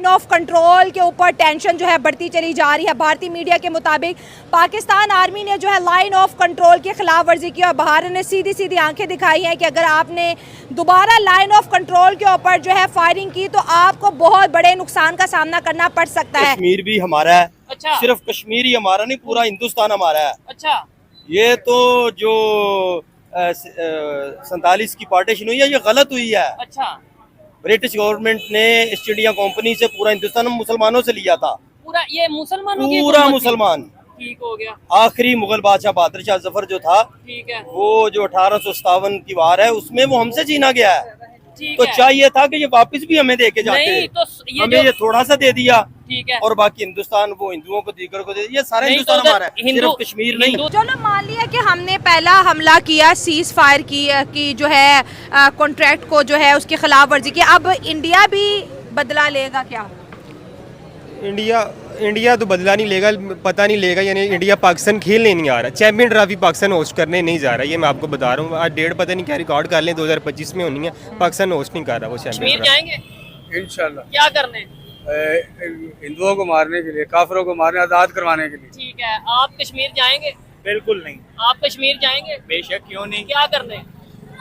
Of control के ऊपर tension जो है बढ़ती चली जा रही है। भारतीय मीडिया के मुताबिक पाकिस्तान आर्मी ने जो है लाइन ऑफ कंट्रोल की खिलाफ वर्जी की और भारत ने सीधी सीधी आंखें दिखाई हैं कि अगर आपने दोबारा लाइन ऑफ कंट्रोल के ऊपर जो है फायरिंग की तो आपको बहुत बड़े नुकसान का सामना करना पड़ सकता है। कश्मीर भी हमारा है। अच्छा। सिर्फ कश्मीर ही हमारा नहीं, पूरा हिंदुस्तान हमारा है। अच्छा। ये तो जो 47 की पार्टीशन हुई है ये गलत हुई है। अच्छा। ब्रिटिश गवर्नमेंट ने ईस्ट इंडिया कंपनी से पूरा हिंदुस्तान मुसलमानों से लिया था। पूरा ये मुसलमानों की पूरा हुकूमत थी। मुसलमान। ठीक हो गया। आखिरी मुगल बादशाह बहादुर शाह जफर जो था, ठीक है। वो जो 1857 की वार है उसमें वो हमसे छीना गया है। ठीक तो है। चाहिए था कि ये वापस भी हमें दे के जाते। नहीं तो ये हमें ये थोड़ा सा दे दिया। ठीक है। और बाकी हिंदुस्तान वो हिंदुओं को दीगर को दे दिया। ये सारा नहीं हिंदुस्तान तो हमारा है, सिर्फ कश्मीर नहीं। चलो मान लिया कि हमने पहला हमला किया, सीज फायर की जो है कॉन्ट्रैक्ट को जो है उसकी खिलाफ वर्जी की, अब इंडिया भी बदला लेगा क्या? इंडिया तो बदला नहीं लेगा, पता नहीं लेगा, यानी इंडिया पाकिस्तान खेलने नहीं आ रहा। चैंपियन ट्रॉफी पाकिस्तान होस्ट करने नहीं जा रहा, ये मैं आपको बता रहा हूँ। आज डेट पता नहीं क्या रिकॉर्ड कर लें, 2025 में होनी है, पाकिस्तान होस्ट नहीं कर रहा वो चैंपियन कश्मीर ट्रॉफी। जाएंगे इंशाल्लाह। क्या करने? हिंदुओं को मारने के लिए, काफिरों को मारने, आजाद करवाने के लिए। ठीक है। आप कश्मीर जाएंगे? बिल्कुल नहीं। आप कश्मीर जाएंगे? बेशक, क्यों नहीं। क्या करने?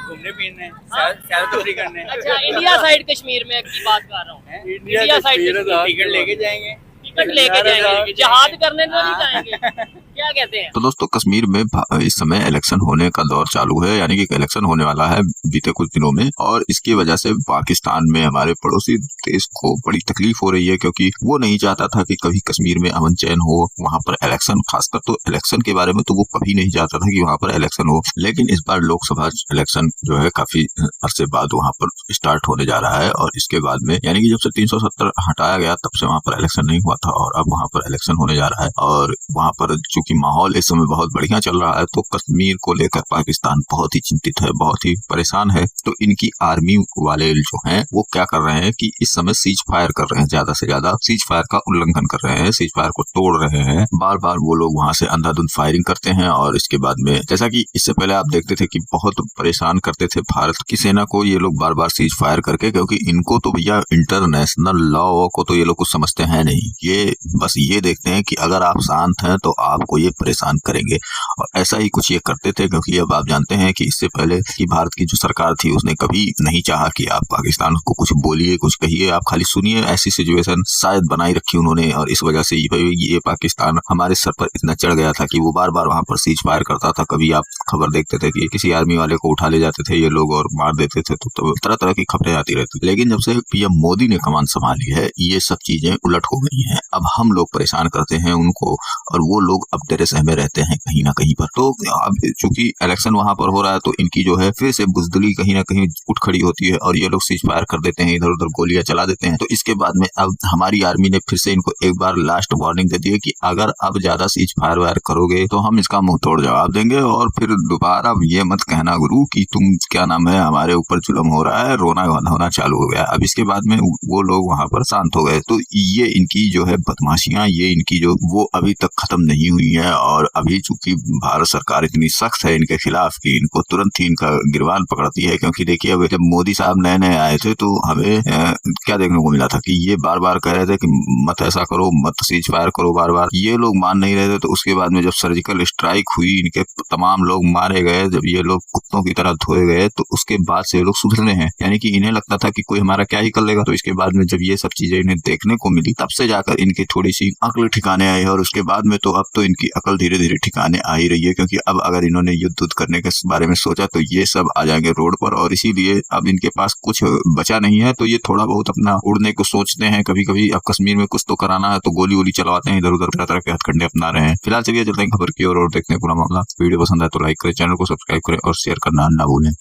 घूमने फिरने, सैर तफरी करने। अच्छा, इंडिया साइड कश्मीर में की बात कर रहा हूँ। इंडिया साइड टिकट लेके जाएंगे। टिकट लेके जाएंगे, जहाद करने तो नहीं जाएंगे। क्या कहते हैं? तो दोस्तों कश्मीर में इस समय इलेक्शन होने का दौर चालू है, यानी कि इलेक्शन होने वाला है बीते कुछ दिनों में, और इसकी वजह से पाकिस्तान में हमारे पड़ोसी देश को बड़ी तकलीफ हो रही है, क्योंकि वो नहीं चाहता था कि कभी कश्मीर में अमन चैन हो, वहां पर इलेक्शन, खासकर तो इलेक्शन के बारे में तो वो कभी नहीं चाहता था कि वहां पर इलेक्शन हो। लेकिन इस बार लोकसभा इलेक्शन जो है काफी अरसे बाद वहां पर स्टार्ट होने जा रहा है, और इसके बाद में यानी कि जब से 370 हटाया गया तब से वहां पर इलेक्शन नहीं हुआ था, और अब वहां पर इलेक्शन होने जा रहा है। और वहां पर चूंकि माहौल इस समय बहुत बढ़िया चल रहा है, तो कश्मीर को लेकर पाकिस्तान बहुत ही चिंतित है, बहुत ही परेशान है। तो इनकी आर्मी वाले जो हैं वो क्या कर रहे हैं कि इस समय सीज फायर कर रहे हैं, ज्यादा से ज्यादा सीज फायर का उल्लंघन कर रहे हैं, सीज फायर को तोड़ रहे हैं। बार बार वो लोग वहां से अंधाधुंध फायरिंग करते हैं, और इसके बाद में जैसा कि इससे पहले आप देखते थे कि बहुत परेशान करते थे भारत की सेना को ये लोग बार बार सीज फायर करके, क्योंकि इनको तो भैया इंटरनेशनल लॉ को तो ये लोग कुछ समझते हैं नहीं। ये बस ये देखते हैं कि अगर आप शांत हैं तो आपको ये परेशान करेंगे, और ऐसा ही कुछ ये करते थे। क्योंकि अब आप जानते हैं कि इससे पहले कि भारत की जो सरकार थी उसने कभी नहीं चाहा कि आप पाकिस्तान को कुछ बोलिए, कुछ कहिए, आप खाली सुनिए। ऐसी सिचुएशन शायद बनाई रखी उन्होंने, और इस वजह से ये पाकिस्तान हमारे सर पर इतना चढ़ गया था कि वो बार बार वहां पर सीज फायर करता था। कभी आप खबर देखते थे कि किसी आर्मी वाले को उठा ले जाते थे ये लोग और मार देते थे, तो तरह तरह की खबरें आती रहती। लेकिन जब से पीएम मोदी ने कमान संभाली है, ये सब चीजें उलट हो गई हैं। अब हम लोग परेशान करते हैं उनको, और वो लोग अब तेरे सहमे रहते हैं कहीं ना कहीं पर। तो अब चूंकि इलेक्शन वहां पर हो रहा है, तो इनकी जो है फिर से बुजदिली कहीं ना कहीं उठ खड़ी होती है, और ये लोग सीज फायर कर देते हैं, इधर उधर गोलियां चला देते हैं। तो इसके बाद में अब हमारी आर्मी ने फिर से इनको एक बार लास्ट वार्निंग दे दी है कि अगर अब ज्यादा सीज फायर वायर करोगे तो हम इसका मुंह तोड़ जवाब देंगे, और फिर दोबारा ये मत कहना गुरु कि तुम क्या नाम है हमारे ऊपर जुल्म हो रहा है, रोना होना चालू हो गया। अब इसके बाद में वो लोग वहां पर शांत हो गए। तो ये इनकी जो है बदमाशियां, ये इनकी जो वो अभी तक खत्म नहीं हुई है, और अभी चूंकि भारत सरकार इतनी सख्त है इनके खिलाफ कि इनको तुरंत ही इनका गिरबान पकड़ती है। क्योंकि देखिए अब जब मोदी साहब नए नए आए थे तो हमें क्या देखने को मिला था कि ये बार बार कह रहे थे कि मत ऐसा करो, मत सीज फायर करो, बार बार ये लोग मान नहीं रहे थे। तो उसके बाद में जब सर्जिकल स्ट्राइक हुई, इनके तमाम लोग मारे गए, जब ये लोग कुत्तों की तरह धोए गए, तो उसके बाद से ये लोग सुधरने हैं। यानी कि इन्हें लगता था कि कोई हमारा क्या ही कर लेगा। तो इसके बाद में जब ये सब चीजें इन्हें देखने को मिली, तब से जाकर इनकी थोड़ी सी अक्ल ठिकाने आई, और उसके बाद में तो अब तो इनकी अकल धीरे धीरे ठिकाने आ ही रही है। क्योंकि अब अगर इन्होंने युद्ध करने के बारे में सोचा तो ये सब आ जाएंगे रोड पर, और इसीलिए अब इनके पास कुछ बचा नहीं है। तो ये थोड़ा बहुत अपना उड़ने को सोचते हैं कभी कभी। अब कश्मीर में कुछ तो कराना है तो गोली वोली चलवाते हैं, इधर उधर तरह तरह के हथकंडे अपना रहे हैं। फिलहाल चलिए चलते हैं खबर की और देखते हैं पूरा मामला। वीडियो पसंद आए तो लाइक करें, चैनल को सब्सक्राइब करें और शेयर करना ना भूलें।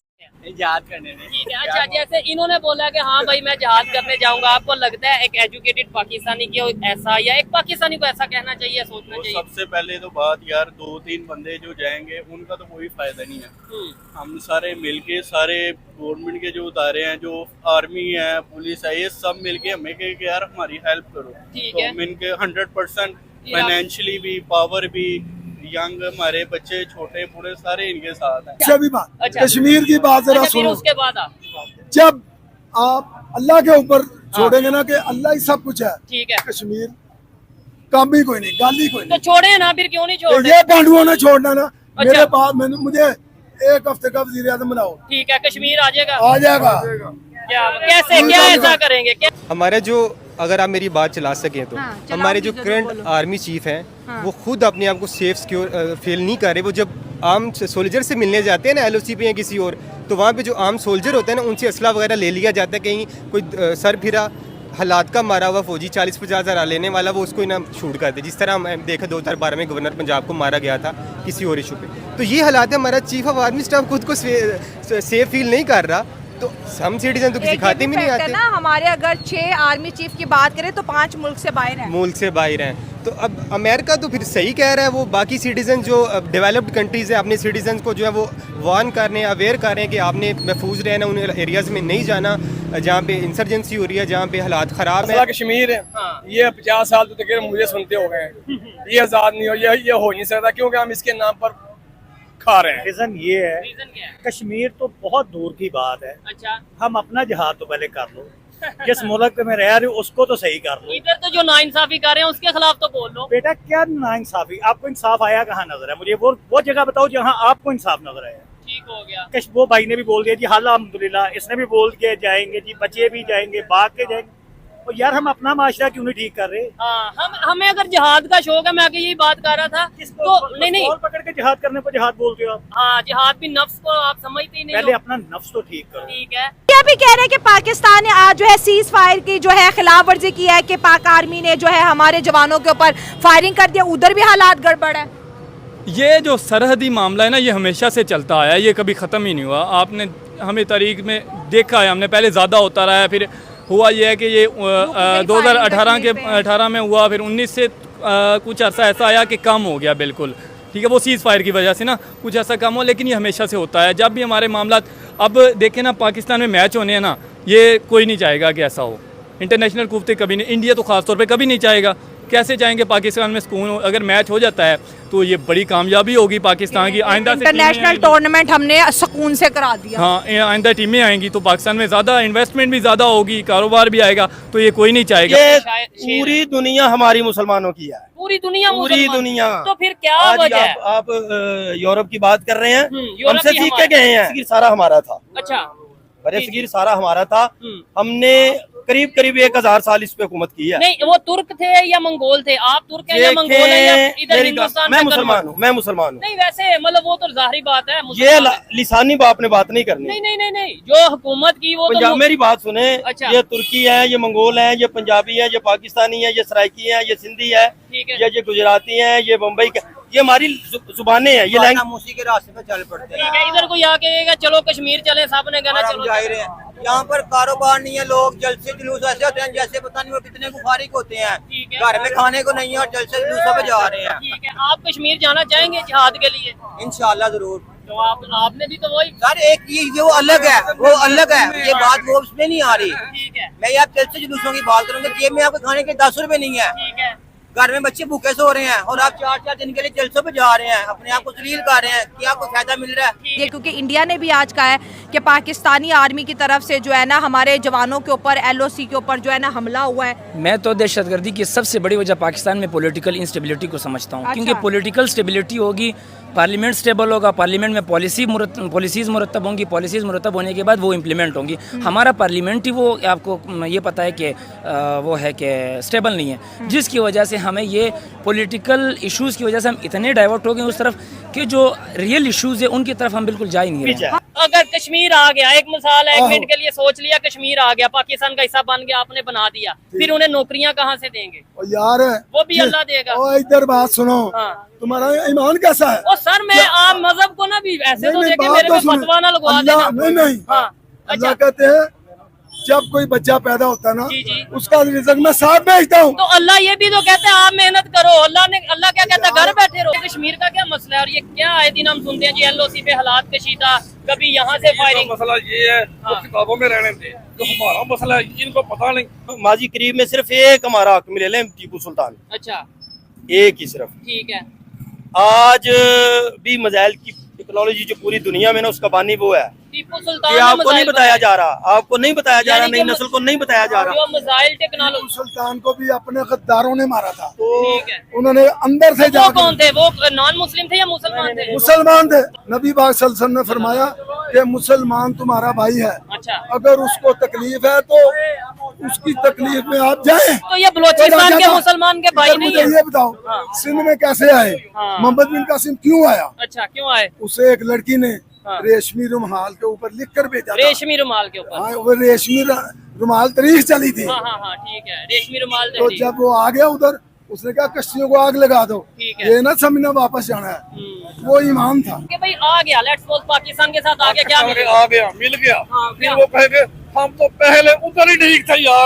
जहाद करने में। ठीक है। अच्छा, जैसे इन्होंने बोला कि हाँ भाई मैं जहाद करने जाऊंगा, आपको लगता है एक एजुकेटेड पाकिस्तानी की ऐसा, या एक पाकिस्तानी को ऐसा कहना चाहिए, सोचना चाहिए? सबसे पहले तो बात यार, 2-3 बंदे जो जाएंगे उनका तो कोई फायदा नहीं है। हम सारे मिलके, सारे गवर्नमेंट के जो इदारे हैं, जो आर्मी है, पुलिस है, ये सब मिलके हमें कहे कि यार हमारी हेल्प करो। ठीक तो है। हम इनके 100% फाइनेंशियली भी, पावर भी, यंग हमारे बच्चे छोटे बूढ़े सारे इनके साथ हैं। अच्छा भी बात, अच्छा। कश्मीर की बात जरा अच्छा, फिर सुनो। उसके बाद जब आप अल्लाह के ऊपर छोड़ेंगे ना कि अल्लाह ही सब कुछ है। ठीक है, कश्मीर काम भी कोई नहीं, गाल ही कोई तो नहीं। छोड़े ना, फिर क्यों नहीं छोड़ रहे? ये पांडुओं ने छोड़ना ना। अच्छा। मेरे पास मुझे एक हफ्ते का वज़ीर आज़म बनाओ, ठीक है, कश्मीर आ जाएगा। आ जाएगा। क्या कैसे, क्या ऐसा करेंगे? क्या हमारा जो, अगर आप मेरी बात चला सकें तो, हाँ, चलाओ हमारे जो भी जरूर करंट बोलो। आर्मी चीफ हैं हाँ। वो खुद अपने आप को सेफ सिक्योर फील नहीं कर रहे। वो जब आर्म सोल्जर से मिलने जाते हैं ना LOC पे या किसी और, तो वहाँ पे जो आर्म सोल्जर होते हैं ना उनसे असला वगैरह ले लिया जाता है। कहीं कोई सर फिरा हालात का मारा हुआ फौजी 40-50 हज़ार लेने वाला, वो उसको ना शूट कर दे, जिस तरह हम देखा 2012 में गवर्नर पंजाब को मारा गया था किसी और इशू पे। तो ये हालात है। हमारा चीफ ऑफ आर्मी स्टाफ खुद को सेफ फील नहीं कर रहा, तो हम सिटीजन तो किसी खाते में नहीं आते ना। हमारे अगर 6 आर्मी चीफ की बात करें तो 5 मुल्क से बाहर हैं। मुल्क से बाहर हैं। तो अब अमेरिका तो फिर सही कह रहा है, वो बाकी सिटीजन जो डेवलप्ड कंट्रीज़ हैं अपने सिटीजन को जो है वो वार्न कर रहे हैं, अवेयर कर रहे हैं कि आपने महफूज रहना, उन एरियाज़ में नहीं जाना जहाँ पे इंसर्जेंसी हो रही है, जहाँ पे हालात ख़राब है। कश्मीर है, हाँ। ये 50 साल तो तक मुझे सुनते हो गए, ये आजाद नहीं हो, ये हो नहीं सकता क्योंकि हम इसके नाम पर खा रहे हैं। रीजन ये है, रीजन क्या है? कश्मीर तो बहुत दूर की बात है। अच्छा, हम अपना जहाद तो पहले कर लो, जिस मुल्क में रह रहे हो उसको तो सही कर लो। इधर तो जो नाइंसाफी कर रहे हैं उसके खिलाफ तो बोल लो। बेटा क्या नाइंसाफी, आपको इंसाफ आया कहाँ नजर है? मुझे वो जगह बताओ जहाँ आपको इंसाफ नजर आया। ठीक हो गया। वो भाई ने भी बोल दिया जी, हाल अल्हम्दुलिल्लाह, इसने भी बोल के जाएंगे जी, बच्चे भी जाएंगे, भाग के जाएंगे। और यार हम अपना माशरा क्यों नहीं ठीक कर रहे? हाँ, हमें अगर जिहाद का शौक है, मैं आगे यही बात कर रहा था, तो नहीं और पकड़ के जिहाद करने को जिहाद बोलते हो आप? हाँ, जिहाद भी नफ्स को आप समझते ही नहीं पहले हो। अपना नफ्स तो ठीक करो। ठीक है, क्या भी कह रहे हैं कि पाकिस्तान ने आज जो है सीज फायर की जो है खिलाफ वर्जी की है, कि पाक आर्मी ने जो है हमारे जवानों के ऊपर फायरिंग कर दिया, उधर भी हालात गड़बड़ है। ये जो सरहदी मामला है ना, ये हमेशा से चलता आया है, ये कभी ख़त्म ही नहीं हुआ। आपने हमें तारीख में देखा है, हमने पहले ज़्यादा होता रहा है, फिर हुआ ये है कि ये 2018 में हुआ, फिर 19 से कुछ अर्सा ऐसा आया कि कम हो गया बिल्कुल। ठीक है, वो सीज़ फायर की वजह से ना कुछ ऐसा कम हो, लेकिन ये हमेशा से होता है। जब भी हमारे मामला, अब देखें ना पाकिस्तान में मैच होने हैं ना, ये कोई नहीं चाहेगा कि ऐसा हो। इंटरनेशनल कुफ्ते कभी नहीं, इंडिया तो ख़ास तौर पे कभी नहीं चाहेगा। कैसे चाहेंगे पाकिस्तान में सुकून हो? अगर मैच हो जाता है तो ये बड़ी कामयाबी होगी पाकिस्तान की। आइंदा से इंटरनेशनल टूर्नामेंट हमने सुकून से करा दिया। हाँ, आइंदा टीमें आएंगी तो पाकिस्तान में ज़्यादा इन्वेस्टमेंट भी ज़्यादा होगी, कारोबार भी आएगा, तो ये कोई नहीं चाहेगा। ये शायद- पूरी दुनिया हमारी मुसलमानों की है, पूरी दुनिया पूरी मुसलमान। दुनिया। तो फिर क्या आज वजह है? आप यूरोप की बात कर रहे हैं, यूरोप हमसे भी सीख के हमारा- गए हैं। सगीर सारा हमारा था, अच्छा, बड़े जी, सगीर सारा हमारा था। हम्म। हमने करीब करीब 1000 साल इस पे हुकूमत की है। नहीं, वो तुर्क थे या मंगोल थे? आप तुर्क हैं या मंगोल हैं या इधर हिंदुस्तान मैं में मुसलमान हूँ, मैं मुसलमान हूँ। नहीं, वैसे मतलब वो तो जाहिर बात है ये मुसलमान है। लिसानी बात ने बात नहीं करनी। नहीं नहीं नहीं नहीं, जो हुकूमत की वो पंजाब, तो मेरी बात सुने। अच्छा। ये तुर्की है, ये मंगोल है, ये पंजाबी है, ये पाकिस्तानी है, ये सराइकी है, ये सिंधी है, ठीक है, ये गुजराती है, ये बम्बई का, ये हमारी जुबानें हैं, ये लैंग्वेज। उसी के रास्ते पे चल पड़ते ठीक है। इधर कोई आके कहेगा चलो कश्मीर चले, सब ने कहना चलो। जाहिर है यहाँ पर कारोबार नहीं है, लोग जलसे जुलूस ऐसे होते हैं जैसे पता नहीं वो कितने गुफारिक होते हैं। ठीक है। घर में खाने को नहीं है और जलसे जुलूसों पे जा रहे हैं। ठीक है, आप कश्मीर जाना चाहेंगे जिहाद के लिए? इंशाल्लाह जरूर। तो आपने भी तो वही। सर एक ये वो अलग है, वो अलग है, ये बात वो उसमें नहीं आ रही। ठीक है, मैं आप जलसे जुलूसों की बात करूँगा, जेब में आपके खाने के 10 रुपए नहीं है, ठीक है, घर में बच्चे भूखे सो रहे हैं और आप 4-4 दिन के लिए जलसों पे जा रहे हैं, अपने आप को जलील कर रहे हैं। क्या आपको फायदा मिल रहा है? ये क्योंकि इंडिया ने भी आज कहा है कि पाकिस्तानी आर्मी की तरफ से जो है ना हमारे जवानों के ऊपर LOC के ऊपर जो है ना हमला हुआ है। मैं तो दहशतगर्दी की सबसे बड़ी वजह पाकिस्तान में पॉलिटिकल इंस्टेबिलिटी को समझता हूँ। क्योंकि पॉलिटिकल स्टेबिलिटी होगी, पार्लियामेंट स्टेबल होगा, पार्लियामेंट में पॉलिसीज़ मुरतब होंगी, पॉलिसीज़ मुरतब होने के बाद वो इम्प्लीमेंट होंगी। हमारा पार्लियामेंट ही वो आपको ये पता है कि वो है कि स्टेबल नहीं है, जिसकी वजह से हमें ये पॉलिटिकल इश्यूज़ की वजह से हम इतने डाइवर्ट हो गए उस तरफ कि जो रियल इश्यूज़ है उनकी तरफ हम बिल्कुल जा ही नहीं रहे। अगर कश्मीर आ गया, एक मिसाल है, एक मिनट के लिए सोच लिया, कश्मीर आ गया, पाकिस्तान का हिस्सा बन गया, आपने बना दिया, फिर उन्हें नौकरियां कहाँ से देंगे? और यार वो भी अल्लाह देगा। ओ इधर बात सुनो, हाँ। तुम्हारा ईमान कैसा है? ओ सर, मैं आप मजहब को ना भी ऐसे तो देखे, मेरे पे फतवा ना लगवा देना। नहीं हाँ, अल्लाह अच्छा, कहते हैं जब कोई बच्चा पैदा होता है ना, जी जी, उसका रिज़्क मैं साथ भेजता हूँ। तो अल्लाह ये भी तो कहता है आप मेहनत करो। अल्लाह क्या कहता है? घर बैठे रहो। कश्मीर का क्या मसला है? और ये क्या आए दिन हम सुनते हैं जी LOC पे हालात कशीदा, कभी यहाँ से फायरिंग। मसला ये है तो किताबों में रहने दे, जो हमारा मसला है इनको पता नहीं। माजी करीब में सिर्फ एक हमारा हक मिले टीपू सुल्तान, अच्छा, एक ही सिर्फ। ठीक है, आज भी मजाइल की टेक्नोलॉजी जो पूरी दुनिया में ना उसका बानी वो है। टीपू ये सुल्तान आपको नहीं बताया जा रहा, आपको नहीं बताया जा रहा, नई नस्ल को नहीं बताया जा रहा। जो मिसाइल टेक्नोलॉजी, सुल्तान को भी अपने गद्दारों ने मारा था, ठीक है। उन्होंने अंदर से वो जाकर कौन थे? वो नॉन मुस्लिम थे या मुसलमान थे? मुसलमान थे। नबी पाक सल्लल्लाहु अलैहि वसल्लम ने फरमाया कि मुसलमान तुम्हारा भाई है, अच्छा, अगर उसको तकलीफ है तो उसकी तकलीफ में आप जाएं। तो ये बलोचिस्तान के मुसलमान के भाई नहीं मुझे है? ये बताओ, सिंध में कैसे आए? हाँ। मोहम्मद बिन कासिम क्यों आया? अच्छा, क्यों आए? उसे एक लड़की ने हाँ। रेशमी रुमाल के ऊपर लिख कर भेजा था। रेशमी रुमाल के ऊपर? हाँ, वो रेशमी रुमाल तारीख चली थी। हाँ हाँ हाँ, ठीक है, रेशमी रुमाल तो तहरीक। जब वो आ गया उधर, उसने कहा कश्तियों को आग लगा दो, ठीक है। ये ना समझना वापस जाना है। वो ईमान था कि भाई आ गया, लेट्स सपोज पाकिस्तान के साथ आ गया, क्या मिला? आ गया, मिल गया, हाँ, फिर क्या? वो कहेंगे हम तो पहले उधर ही ठीक था यार।